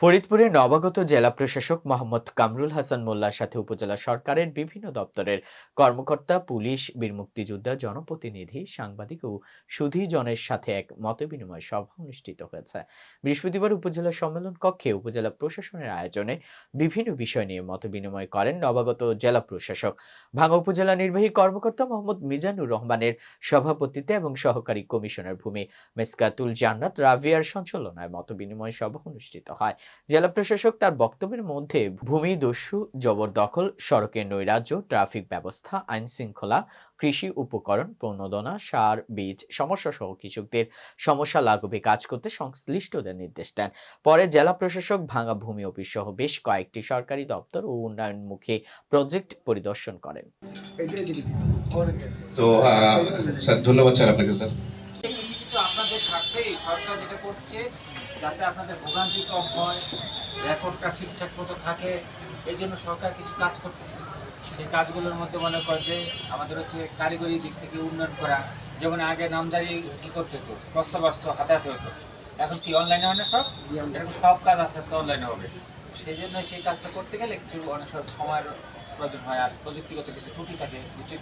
ফরিদপুরে নবাগত জেলা প্রশাসক মোহাম্মদ কামরুল হাসান মোল্লার সাথে উপজেলা সরকারের বিভিন্ন দপ্তরের কর্মকর্তা, পুলিশ, বীর মুক্তিযোদ্ধা, জনপ্রতিনিধি, সাংবাদিক ও সুধীজনের সাথে এক মতবিনিময় সভা অনুষ্ঠিত হয়েছে। বৃহস্পতিবার উপজেলা সম্মেলন কক্ষে উপজেলা প্রশাসনের আয়োজনে বিভিন্ন বিষয় নিয়ে মতবিনিময় করেন নবাগত জেলা প্রশাসক। ভাঙ্গা উপজেলা নির্বাহী কর্মকর্তা মোহাম্মদ মিজানুর রহমানের সভাপতিত্বে এবং সহকারী কমিশনার ভূমি মেসকাতুল জান্নাত রাভিয়ার সঞ্চালনায় মতবিনিময় সভা অনুষ্ঠিত হয়। জেলা প্রশাসক তার বক্তব্যের মধ্যে ভূমিদস্যু জবরদখল, সড়কের নৈরাজ্য, ট্রাফিক ব্যবস্থা, আইন শৃঙ্খলা, কৃষি উপকরণ, প্রণোদনা, সার, বীজ সমস্যা সহ কৃষকদের সমস্যা লাঘবে কাজ করতে সংশ্লিষ্টদের নির্দেশ দেন। পরে জেলা প্রশাসক ভাঙ্গা ভূমি অফিস সহ বেশ কয়েকটি সরকারি দপ্তর ও উন্নয়নমুখী প্রজেক্ট পরিদর্শন করেন। তো স্যার, ধন্যবাদ স্যার আপনাকে। স্যার, কিছু কিছু আপনাদের স্বার্থেই সরকার যেটা করছে, যাতে আপনাদের ভোগান্তি কম হয়, রেকর্ডটা ঠিকঠাক মতো থাকে, এই জন্য সরকার কিছু কাজ করতেছে। সেই কাজগুলোর মধ্যে মনে করে যে আমাদের হচ্ছে কারিগরি দিক থেকে উন্নয়ন করা। যেমন আগে নামজারি কী করতে হতো, প্রস্তাব আসতো, হাতে হাতে হতো, এখন কি অনলাইনে হয় না সব, এরকম সব কাজ আস্তে আস্তে অনলাইনে হবে। সেই জন্য সেই কাজটা করতে গেলে কিছু অনেক সময়ের প্রয়োজন হয়, আর প্রযুক্তিগত কিছু ত্রুটি থাকে, কিছু